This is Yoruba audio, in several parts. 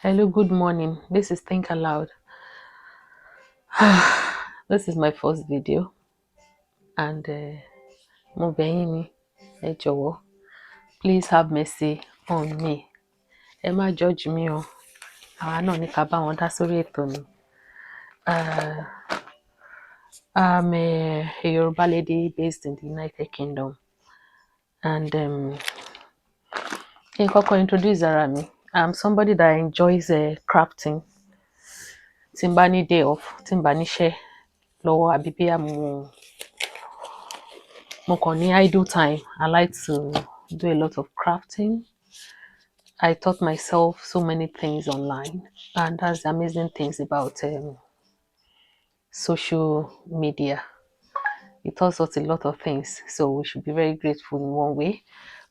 Hello, good morning. This is Tnk-Aloud. This is my first video, and mo bẹ̀ yín ni, ẹ jọ̀wọ́, please have mercy on me. Ẹ má judge me o. Àwa náà ní ká bá wọn dá sórí ètò ni. I'm a Yoruba lady based in the United Kingdom, and kí n kọ́kọ́ introduce ara mi. I'm somebody that enjoys crafting. Tí n bá ní day off, tí n bá níṣẹ́ lọ́wọ́ àbí bí mo kàn ní idle time, I like to do a lot of crafting. I taught myself so many things online, and that's the amazing things about social media. It taught us a lot of things, so we should be very grateful in one way,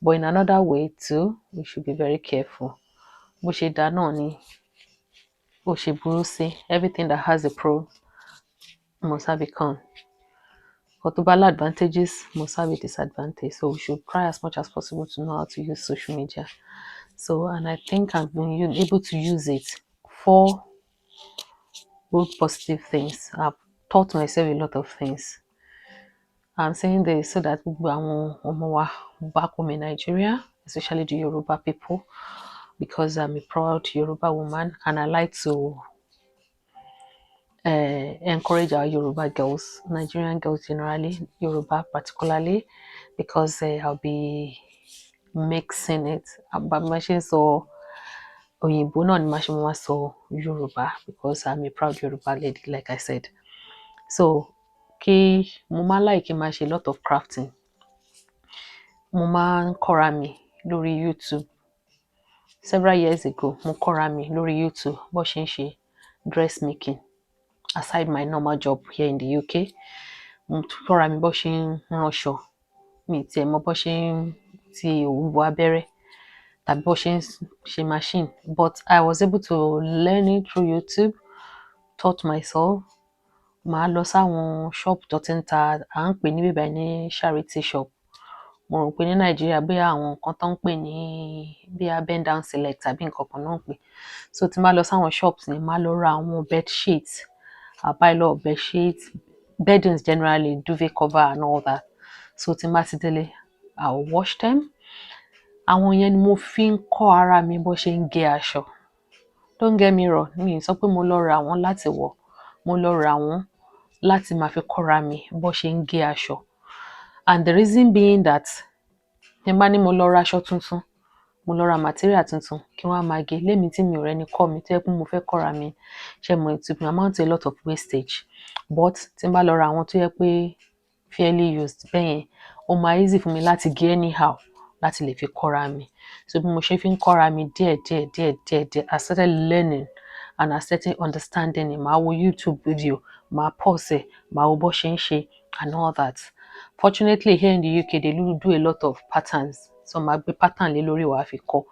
but in another way too, we should be very careful. Bó ṣe dá náà ni bó ṣe burú sí. Everything that has a pro must have a con. But advantages must have a disadvantage. So we should try as much as possible to know how to use social media. So, and I think I've been able to use it for good positive things. I've taught myself a lot of things. I'm saying this so that back home in Nigeria, especially the Yoruba people, because I'm a proud Yoruba woman and I like to encourage our Yoruba girls, Nigerian girls generally, Yoruba particularly, because I'll be mixing it. But machine so Oyinbo náà ni màá ṣe máa sọ Yoruba because I'm a proud Yoruba lady, like I said. So mo máa like kí n máa ṣe a lot of crafting. Mo máa ń kọ́ra mi lórí YouTube. Several years ago, mo kọ́ra mi lórí YouTube bó ṣe ń ṣe dressmaking. Aside my normal job here in the UK, mo tún kọ́ra mi bó ṣe ń ránṣọ. Mi tiẹ̀ mọ̀ bó ṣe ń ti òwú bọ abẹ́rẹ́ tàbí bó ṣe ń ṣe machine, but I was able to learn it through YouTube, taught myself. Màá lọ sáwọn shop tó ti ń ta, à ń pè ní bíbá ní charity shop. Mo rò pé ní Nàìjíríà bí àwọn nǹkan tó ń pè ní bí bend down select tàbí nǹkan kan náà ń pè. So tí n bá lọ sáwọn shops ni màá lọ ra àwọn bed sheets. I buy a lot of bed sheets, beddings generally, duvet cover and all that. So tí n bá ti délé, I will wash them. Àwọn yẹn ni mo fi ń kọ́ ara mi bó ṣe ń gé aṣọ. Don't get me wrong, mi sọ pé mo lọ ra wọ́n láti wọ̀. Mo lọ ra wọ́n láti máa fi kọ́ra mi bó ṣe ń gé aṣọ. And the reason being that tí n bá ní mo lọ ra aṣọ tuntun, mo lọ ra material tuntun kí wọ́n á máa gé lémi tí mi ò rẹ́ni kọ́ mi tó yẹ pé mo fẹ́ kọ́ra mi. Ṣé mo it will amount to a lot of wastage. But tí n bá lọ ra àwọn tó yẹ pé fairly used bẹ́yẹn, ó máa easy fún mi láti gé anyhow láti lè fi kọ́ra mi. So bí mo ṣe fi ń kọ́ra mi díẹ̀, I started learning and I started understanding it. Màá wo YouTube video, màá pause ẹ̀, màá wo bó ṣe ń ṣe and all that. Fortunately, here in the UK, they do a lot of patterns. So màá gbé pattern lé lórí wàá fi kọ́.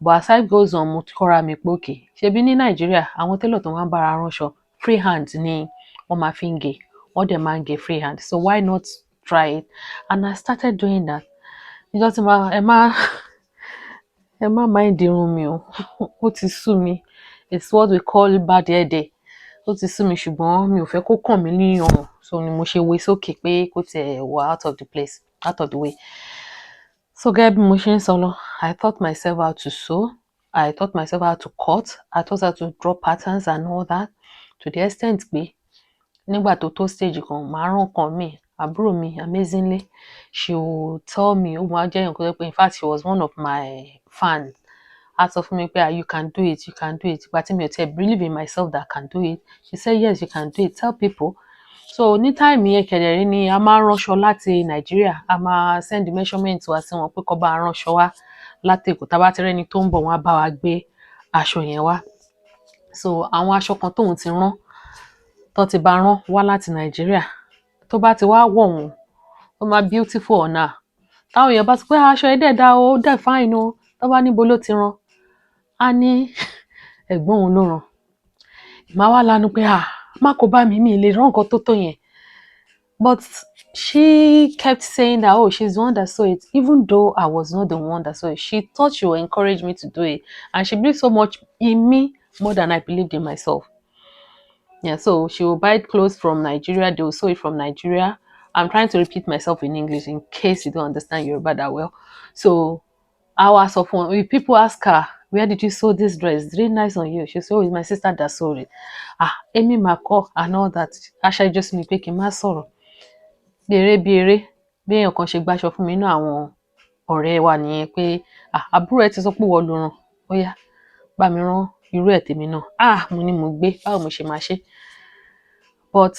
But as time goes on, mo ti kọ́ra mi pé okay, ṣebí ní Nàìjíríà, àwọn tailor tó máa ń bára ránṣọ, free hand ni wọ́n máa fi ń gé. Wọ́n dẹ̀ máa ń gé free hand. So why not try it? And I started doing that. Níjọ́ tí ẹ má mind irun mi o. Ó ti sú mi. It's what we call bad hair day. Ó ti sú mi ṣùgbọ́n mi ò fẹ́ kó kàn mí ní ọrùn. So ni mo ṣe wé sókè pé kó tiẹ̀ wà out of the way. So gẹ́gẹ́ bí mo ṣe ń sọ lọ, I taught myself how to sew. I taught myself how to cut. I taught how to draw patterns and all that. To the extent pé nígbà tó stage kan, màá rán nǹkan mi. Àbúrò mi, amazingly, she will tell me, ó máa jẹ́ nǹkan tó pé in fact she was one of my fans. A sọ fún mi pé you can do it, you can do it. Ìgbà tí mi ò tiẹ̀ believe in myself that I can do it. She said yes, you can do it. Tell people. So ní time yẹn kẹ̀dẹ̀rí ni a máa ń ránṣọ láti Nàìjíríà. A máa send measurement wá sí wọn pé kó bá ránṣọ wá láti Èkó. Tá bá ti rẹ́ni tó ń bọ̀, wọ́n á bá wa gbé aṣọ yẹn wá. So àwọn aṣọ kan tóun ti rán, tó ti bá rán wá láti Nàìjíríà, tó bá ti wá wọ̀ wọ́n, ó máa beautiful ọ̀nà. Táwọn èèyàn bá ti pé aṣọ ẹ̀ dẹ̀ dá o, ó dẹ̀ fine o, tó bá níbo ló ti rán, á ní ẹ̀gbọ́n òun ló rán. Màá wá lanu pé má kó bá mi lè rán nǹkan tó tó yẹn. But she kept saying that, oh, she's the one that saw it, even though I was not the one that saw it. She thought she would encourage me to do it, and she believed so much in me more than I believed in myself. Yeah, so she will buy clothes from Nigeria, they will sew it from Nigeria. I'm trying to repeat myself in English in case you don't understand Yoruba that well. So hours of one, if people ask her, where did you sew this dress? It's really nice on you. She said, oh, it's my sister that sewed it. Ah, Amy Mako and all that. Asha just me picking my sorrow. Bí eré bí èèyàn kan ṣe gbáṣọ fún mi inú àwọn ọ̀rẹ́ wa nìyẹn pé àbúrò ẹ ti sọ pé wọ́n ló rán, ó yá bá mi rán irú ẹ̀ tèmi náà. Mo ní mo gbé, báwo mo ṣe máa ṣe. But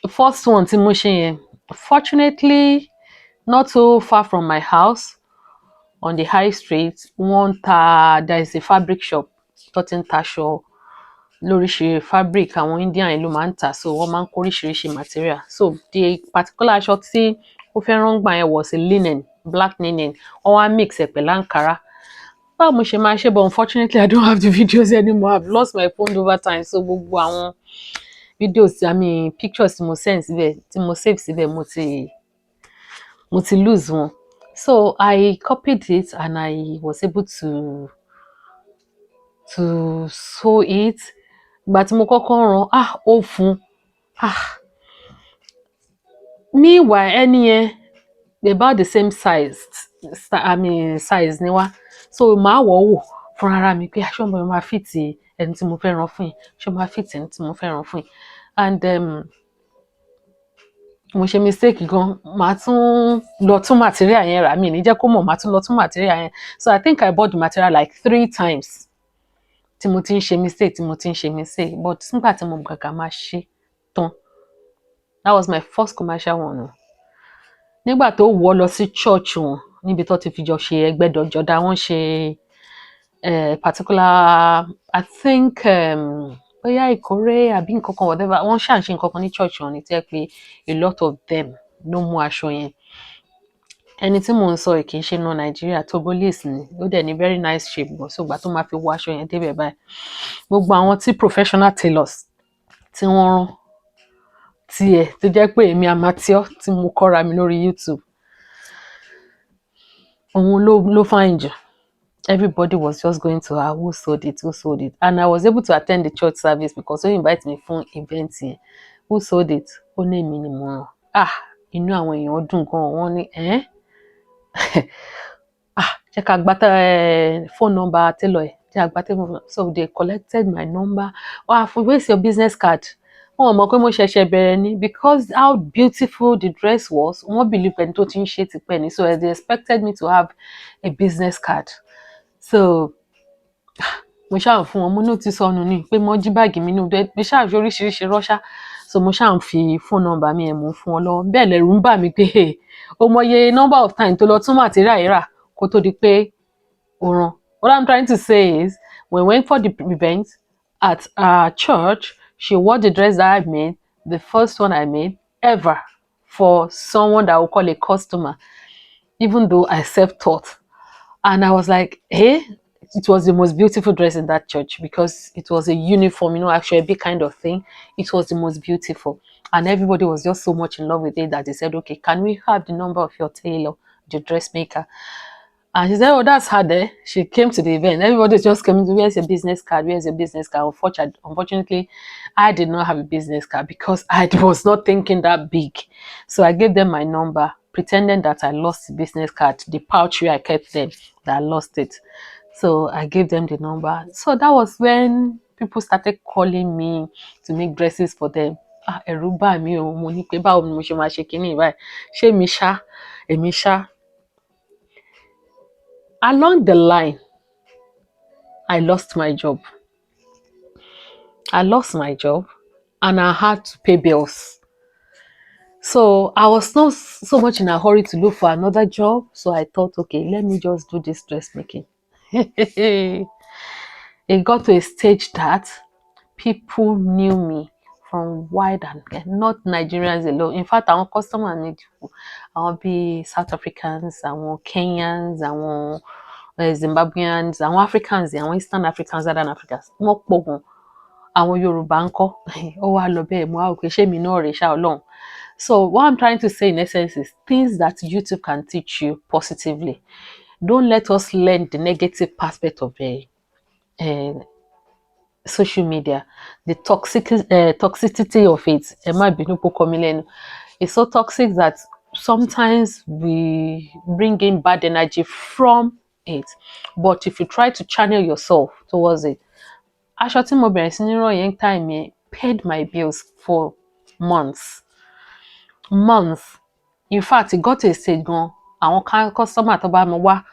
first one tí mo ṣe yẹn, fortunately not so far from my house on the high street, there is a fabric shop tó ti ń taṣọ lóríṣiríṣi fabric, àwọn Indian yẹn ló máa ń tà, so wọ́n máa ń kó oríṣiríṣi material. So the particular aṣọ tí ó fẹ́ rán gbà yẹn was a linen, black linen. Wọ́n wá mix ẹ̀ pẹ̀lú Ankara. Báwo mo ṣe máa ṣe, but unfortunately I don't have the videos anymore. I've lost my phone over time. So gbogbo àwọn videos, pictures tí mo send síbẹ̀, tí mo save síbẹ̀, mo ti lose wọn. So I copied it and I was able to sew it. Ìgbà tí mo kọ́kọ́ rán, ó fún. Meanwhile, ẹni yẹn, they're about the same size ni wá. So màá wọ̀ wò fún ara mi pé ṣé mo máa fit ẹni tí mo fẹ́ rán fún yín, ṣé mo máa fit ẹni tí mo fẹ́ rán fún yín. And mo ṣe mistake gan, màá tún lọ tún material yẹn rà, mi ní jẹ́ kó mọ̀, màá tún lọ tún material yẹn. So I think I bought the material like 3 times. Tí mo ti ń ṣe mistake, but nígbà tí mo gbàgbà máa ṣe tán, that was my first commercial one. Nígbà tó wọ̀ lọ sí church wọn, níbi tó ti fi jọ ṣe ẹgbẹ́jọdá, wọ́n ṣe particular, I think bóyá ìkórè àbí nǹkan kan whatever, wọ́n ṣà ń ṣe nǹkan kan ní church wọn ní tí ẹ pé a lot of them ló mú aṣọ yẹn. Ẹni tí mò ń sọ kì í ṣe no Nigeria, Togolese ni, ó dẹ̀ ní very nice shape gan. So ìgbà tó máa fi wọ aṣọ yẹn débẹ̀ báyìí, gbogbo àwọn tí professional tailors tí wọ́n rán tiẹ̀ tó jẹ́ pé èmi amateur tí mo kọ́ra mi lórí YouTube, òun ló fine jù. Everybody was just going to her, who sold it. And I was able to attend the church service because they invite me for event here. Who sold it? Ó ní èmi ni mo rán. Inú àwọn èèyàn dùn gan, wọ́n ní jẹ́ ká gba phone number tailor ẹ̀, jẹ́ ká gba telephone. So they collected my number. Where's your business card? Wọ́n mọ̀ pé mo ṣẹ̀ṣẹ̀ bẹ̀rẹ̀ ni, because how beautiful the dress was. Wọ́n believe ẹni tó ti ń ṣe tipẹ́ ni, so they expected me to have a business card. So mo ṣáà fún wọn, mo ní ó ti sọnù ni, pé mo jí báàgì mi nínú mo ṣáà fi oríṣiríṣi rọ́ṣà. So mo ṣáà ń fi phone number mi ẹ̀ mú fún wọn lọ́wọ́. Bẹ́ẹ̀ lẹ̀rù ń bà mí pé o mọye number of time tó lọ tún material yìí rà kó tó di pé o rán. What I'm trying to say is, when we went for the event at our church, she wore the dress that I made, the first one I made ever, for someone that I would call a customer, even though I self-taught. And I was like, it was the most beautiful dress in that church because it was a uniform, actually a big kind of thing. It was the most beautiful. And everybody was just so much in love with it that they said, okay, can we have the number of your tailor, the dressmaker? And she said, oh, that's her there. She came to the event. Everybody just came to, where's your business card? Where's your business card? Unfortunately, I did not have a business card because I was not thinking that big. So I gave them my number, pretending that I lost the business card, the pouch where I kept them, that I lost it. So I gave them the number. So that was when people started calling me to make dresses for them. Ẹ̀rù bà mí o, mo ní pé báwo ni mo ṣe máa ṣe kíní báyìí? Ṣé èmi ṣá? Along the line, I lost my job. And I had to pay bills. So I was not so much in a hurry to look for another job. So I thought, okay, let me just do this dressmaking. It got to a stage that people knew me from wide and not Nigerians alone. In fact, our customers need our be South Africans, our Kenyans, our Zimbabweans, our Africans, our Eastern Africans, Southern Africans. Wọ́n pọ̀ gan. Àwọn Yorùbá ńkọ́, ó wá lọ bẹ́ẹ̀, mo á wò pé ṣé mi náà rè ṣá Ọlọ́run. So what I'm trying to say in essence is things that YouTube can teach you positively. Don't let us learn the negative aspect of uh, social media, the toxicity of it. Ẹ má bínú pé ó kọ mí lẹ́nu. It's so toxic that sometimes we bring in bad energy from it. But if you try to channel yourself towards it, aṣọ tí mo bẹ̀rẹ̀ sí ní rán yẹn time yẹn paid my bills for months. In fact, it got to a stage gan, àwọn customer tó bá mi wá,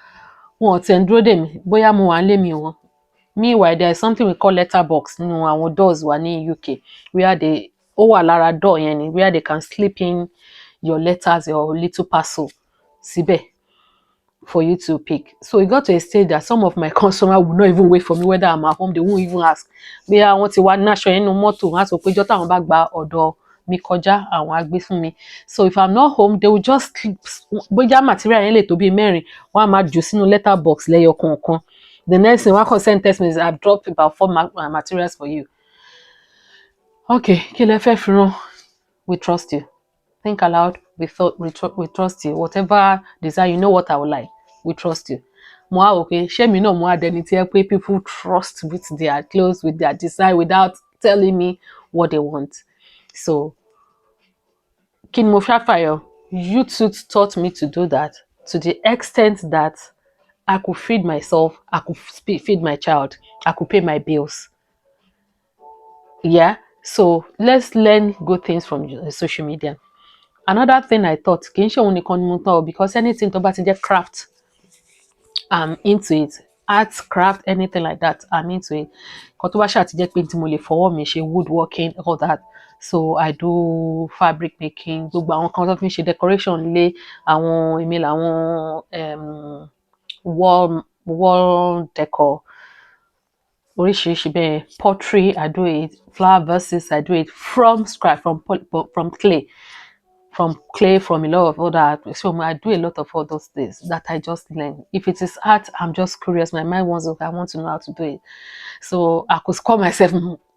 wọn ò tiẹ̀ ń dúró dè mí, bóyá mo wà nílé mi wọn. Meanwhile, there is something we call letterbox nínú àwọn doors wa ní UK, where they ó wà lára door yẹn ni, where they can slip in your letters, your little parcel síbẹ̀ for you to pick. So it got to a stage that some of my customers would not even wait for me whether I'm at home. They won't even ask. Bóyá wọ́n ti wá náṣọ yẹn nínú mọ́tò, wọ́n á sọ pé ìjọ́ táwọn bá gba ọ̀dọ̀ mi kọjá, àwọn á gbé fún mi. So if I'm not home, they will just keep, bóyá material yẹn lè tó bí mẹ́rin, wọ́n á máa jù sínú letterbox lẹ́yọ kọ̀ọ̀kan. The next thing, one send text message, I've dropped about 4 materials for you. Okay, kí lẹ fẹ́ fi rán? We trust you. Think aloud. We trust you. Whatever desire, you know what I would like. We trust you. Mo wá wò pé ṣé mi náà mo wá dẹni tí ẹ pé people trust with their clothes, with their desire, without telling me what they want. So, kí ni mo fẹ́ fàyọ? YouTube taught me to do that to the extent that I could feed myself, I could feed my child, I could pay my bills. Yeah, so let's learn good things from social media. Another thing I thought, kì í ṣe òun nìkan ni mo tọ́, because anything tó bá ti jẹ́ craft, I'm into it. Art, craft, anything like that, I'm into it. Kan tó bá ṣáà ti jẹ́ pé tí mo lè fọwọ́ mi ṣe, woodworking, all that. So I do fabric making, gbogbo àwọn kan tó fi ń ṣe decoration lé àwọn email, àwọn wall decor, oríṣiríṣi bẹ́ẹ̀, pottery, I do it, flower vases, I do it from scratch, from clay, from a lot of other art. So I do a lot of all those things that I just learn. If it is art, I'm just curious. My mind wants to, I want to know how to do it. So I could call myself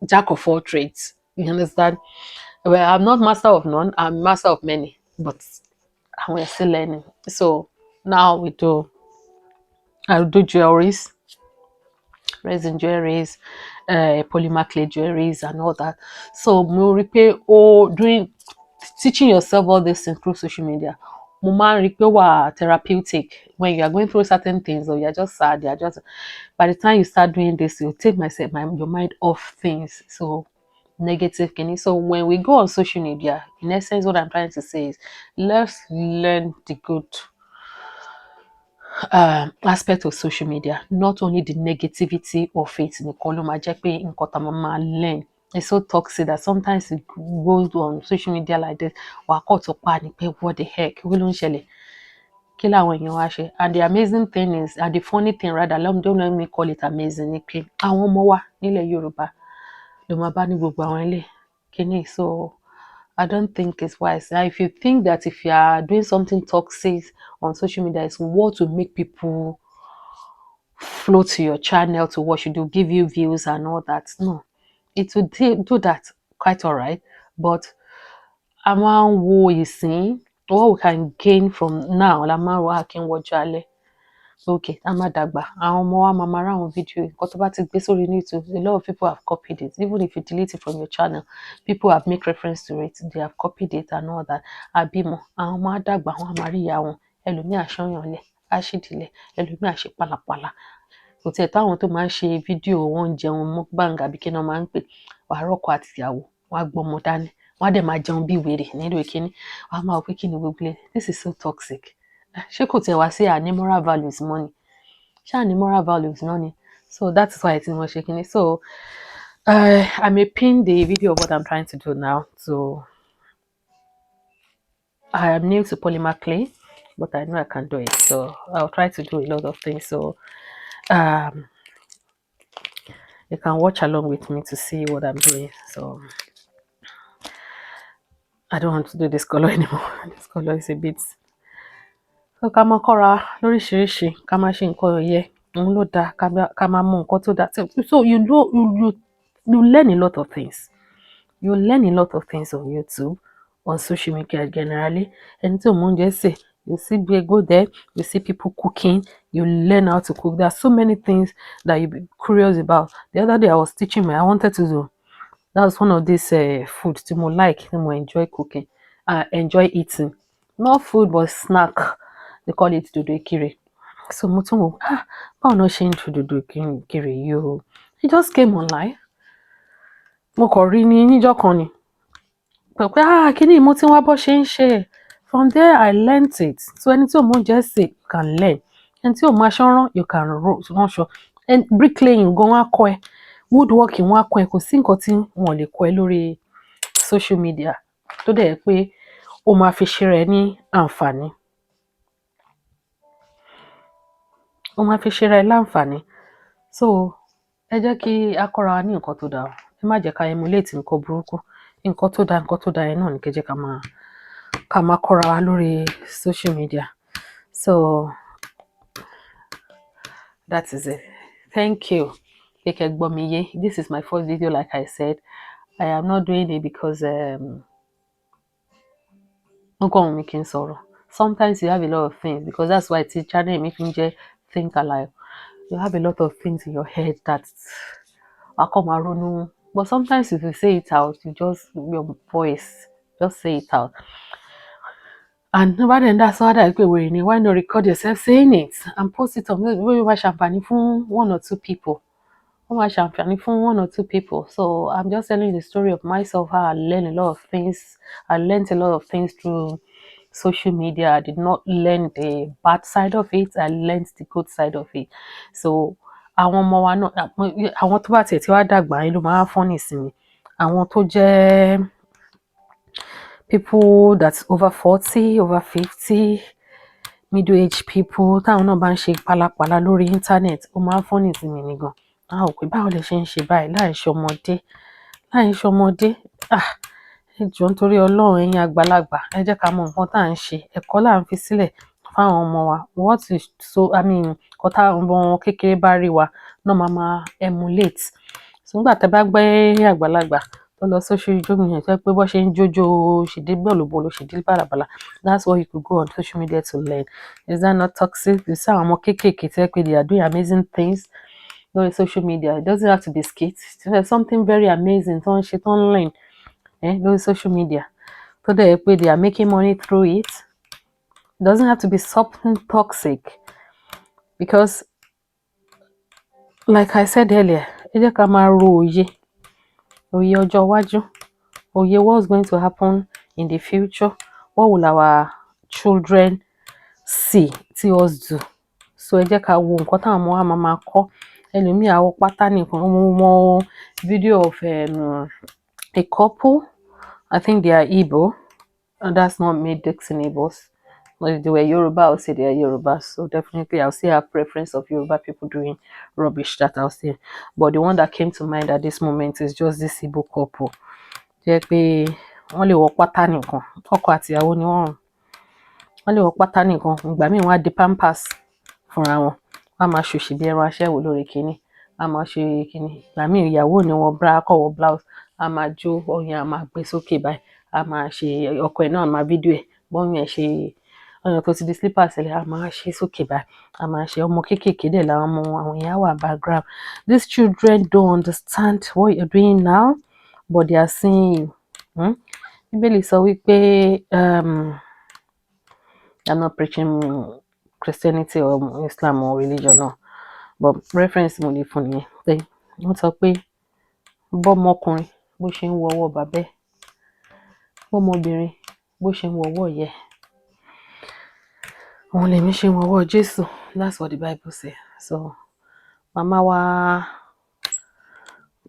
jack of all trades. You understand? Well, I'm not master of none. I'm master of many, but we're still learning. So now I do jewelries, resin jewelries, polymer clay jewelries, and all that. So mo rí pé doing teaching yourself all this things through social media, mo máa ń rí pé wà therapeutic when you are going through certain things, or you're just sad, you're just, by the time you start doing this, you take your mind off things. So negative can. So when we go on social media, in essence, what I'm trying to say is let's learn the good aspect of social media, not only the negativity of it. Nìkan ló máa jẹ́ pé nǹkan tá máa learn. It's so toxic that sometimes it goes on social media like this. Wà á kọ́ tó pa ni pé what the heck, kí ló ń ṣẹlẹ̀? Kí làwọn èèyàn wá ṣe? And the amazing thing is, and the funny thing rather, don't let me call it amazing, ni pé àwọn ọmọ wa nílẹ̀ Yorùbá ló máa bá ní gbogbo àwọn ilé kíní. So I don't think it's wise. Now, if you think that if you are doing something toxic on social media, it's what to make people flow to your channel to watch you do, give you views and all that. No, it will do that quite all right. But a máa ń wo ìsìn, what we can gain from now, la máa ń wo akin wọjọ́ alẹ́. Okay, a máa dàgbà, àwọn ọmọ wa máa ra àwọn fídíò yìí, nǹkan tó bá ti gbé sórí YouTube, a lot of people have copied it. Even if you delete it from your channel, people have made reference to it, they have copied it and all that. Àbímọ, àwọn ọmọ á dàgbà, wọn á máa rí ìyá wọn, ẹlòmíì á ṣọ́yàn lẹ̀, á ṣìdílẹ̀, ẹlòmíì á ṣe pálapàla. Kò tiẹ̀ táwọn tó máa ń ṣe fídíò wọn jẹun mukbang àbí kí ni wọ́n máa ń pè, wàá rọ́kọ àti ìyàwó, wọ́n á gbọ́mọ dání, wọ́n á dẹ̀ máa jẹun bí wèrè nílò ìkíní, wọ́n á máa wò pé kí ni gbogbo ilé, this is so toxic. Ṣé kò tiẹ̀ wá sí àní moral values mọ́ ni? Ṣé àní moral values náà ni? So that's why tí mo ṣe kíní. So I may pin the video of what I'm trying to do now. So I am new to polymer clay, but I know I can do it. So I'll try to do a lot of things. So you can watch along with me to see what I'm doing. So I don't want to do this color anymore. This color is a bit. So ká máa kọ́ra lóríṣiríṣi, ká máa ṣe nǹkan yẹ, òun ló dáa, ká máa mọ nǹkan tó dáa. So you learn a lot of things. You learn a lot of things on YouTube, on social media generally. And so Monday say you see they go there, you see people cooking, you learn how to cook. There are so many things that you be curious about. The other day I was teaching me, I wanted to do. That was one of these foods to more like, to more enjoy cooking, enjoy eating. Not food but snack. They call it dodo kiri. So mo tún wò, báwo náà ṣe ń do dodo kiri yìí o? It just came online. Mo kàn rí ní níjọ́ kan ni. Pé kíni mo ti wá bó ṣe ń ṣe. From there I learnt it. So ẹni tí ò mọ oúnjẹ sè can learn. Ẹni tí ò mọ aṣọ rán, you can ránṣọ. And bricklaying gan wọ́n á kọ́ ẹ. Woodworking wọ́n á kọ́ ẹ. Kò sí nǹkan tí wọ́n lè kọ́ ẹ lórí social media. Tó dẹ̀ jẹ́ pé ó máa fi ṣe rẹ ní àǹfààní. Ó máa fi ṣe rẹ láǹfààní. So ẹ jẹ́ kí a kọ́ra wa ní nǹkan tó dáa. Ẹ má jẹ́ ká emulate nǹkan burúkú. Nǹkan tó dáa yẹn náà ni kẹ́ jẹ́ ká máa kọ́ra wa lórí social media. So that is it. Thank you. This is my first video, like I said. I am not doing it because sometimes you have a lot of things, because that's why it's a channel making Tnk-Aloud. You have a lot of things in your head that but sometimes if you say it out, your voice, just say it out. And nobody that's why why not record yourself saying it and post it on champagne for one or two people. So I'm just telling the story of myself, how I learned a lot of things. I learned a lot of things through social media. I did not learn the bad side of it. I learned the good side of it. So àwọn ọmọ wa náà, àwọn tó bá tiẹ̀ tí wá dàgbà yín ló máa fọ́n nísìnyí. Àwọn tó jẹ́ people that's over 40, over 50, middle-aged people, táwọn náà bá ń ṣe pálapàla lórí internet, ó máa fọ́n nísìnyí ni gan. Pé báwo lẹ ṣe ń ṣe báyìí láì ṣọmọdé. Ẹ jọ̀ọ́ nítorí Ọlọ́run, ẹ̀yin àgbàlagbà, ẹ jẹ́ ká mọ nǹkan tá à ń ṣe. Ẹ̀kọ́ là ń fi sílẹ̀ fáwọn ọmọ wa. Nǹkan táwọn ọmọ kékeré bá rí wa náà máa emulate. So nígbà tẹ́ bá gbé àgbàlagbà tó lọ social media, tó pé bó ṣe ń jójó ṣèdí bọ̀lọ̀bọ̀lọ̀ ṣèdí bàlàbàlà, that's what you could go on social media to learn. Is that not toxic? You see àwọn ọmọ kéékèèké tẹ́ pé they are doing amazing things on social media. It doesn't have to be skits. There's something very amazing tó ń ṣe tó ń learn on social media. So they are making money through it. It doesn't have to be something toxic, because like I said earlier, ẹ jẹ́ ká máa ro òye ọjọ́ iwájú. What's going to happen in the future? What will our children see us do? So ẹ jẹ́ ká wo nǹkan táwọn ọmọ wa máa kọ́. Ẹlòmíì àwọ̀ pátá nìkan. Mo video of a couple. I think they are Igbo, and that's not me dixing Igbos. But if they were Yoruba, I'll say they are Yoruba. So definitely I'll say a preference of Yoruba people doing rubbish that I'll say. But the one that came to mind at this moment is just this Igbo couple. Jẹ́ pé wọ́n lè wọ pátá nìkan. Ọkọ àti ìyàwó ni wọ́n lè wọ pátá nìkan. Ìgbà míì wọ́n á di pampers fúnra wọn. Wọ́n á máa ṣòṣì bí ẹran aṣẹ́wó lórí kíní. Wọ́n á máa ṣe kíní. Ìgbà míì ìyàwó ni wọ́n bra kọ́ blouse. A máa jó ọyàn, a máa gbé sókè báyìí. A máa ṣe ọkọ ẹ̀ náà máa fídíò ẹ̀. Bọ́yàn ẹ̀ ṣe ọyàn tó ti di slippers ẹ̀, a máa ṣe sókè báyìí. A máa ṣe ọmọ kéékèèké dẹ̀ làwọn ọmọ àwọn èèyàn wà background. These children don't understand what you're doing now, but they are seeing you. Bíbélì sọ wípé I'm not preaching Christianity or Islam or religion, no. But reference mo lè fún nìyẹn. Wọ́n sọ pé bọ́mọkùnrin bó ṣe ń wọ ọwọ́ bàbá ẹ̀, bọ́mọbìnrin bó ṣe ń wọ ọwọ́ ìyá ẹ̀, òun lèmi ṣe ń wọ ọwọ́ Jésù. That's what the Bible says. So màmá wa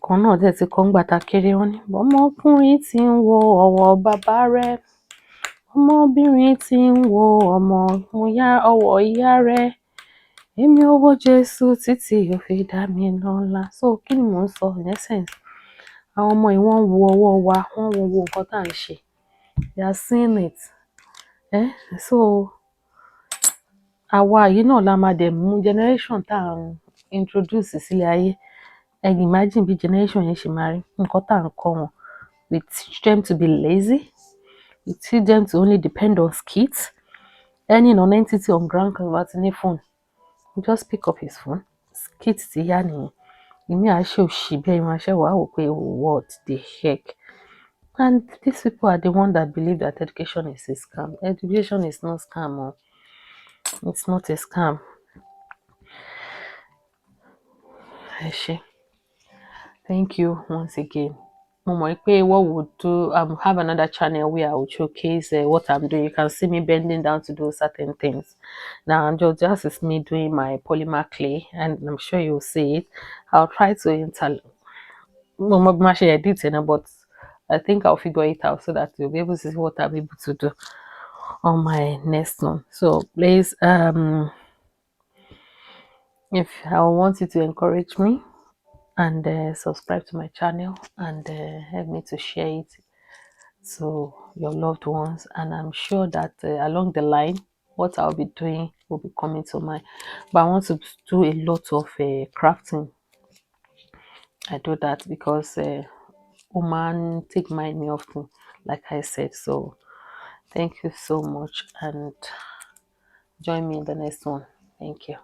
kan náà dẹ̀ ti kọ́ ńgbà tá kéré, wọ́n ní bọ́mọkùnrin ti ń wọ ọwọ́ bàbá rẹ̀, ọmọbìnrin ti ń wọ ọwọ́ ìyá rẹ̀, èmi ò wo Jésù títí ó fi dá mi lọ́lá. So kí ni mò ń sọ in essence? Àwọn ọmọ yìí wọ́n ń wo ọwọ́ wa, wọ́n ń wo nǹkan tá à ń ṣe. They are seeing it. So àwa yìí náà la máa dẹ̀ mú generation tá à ń introduce sílé ayé. Imagine bí generation yẹn ṣe máa rí. Nǹkan tá à ń kọ́ wọn. We teach them to be lazy. You teach them to only depend on skits. Any non-entity on ground canvas in a phone. You just pick up his phone. Skits ti yá nìyẹn. Ìmí àṣẹ òṣì bí ẹ̀yin àṣẹ wàá wò pé what the heck. And these people are the one that believe that education is a scam. Education is not scam. Oh. It's not a scam. Eshe. Thank you once again. What would do? Have another channel where I will showcase what I'm doing. You can see me bending down to do certain things. Now, just is me doing my polymer clay, and I'm sure you'll see it. I'll try to edit it, but I think I'll figure it out so that you'll be able to see what I'm able to do on my next one. So please, if I want you to encourage me and subscribe to my channel and help me to share it to your loved ones, and I'm sure that along the line what I'll be doing will be coming to mind. But I want to do a lot of crafting. I do that because woman take mind me often, like I said. So thank you so much, and join me in the next one. Thank you.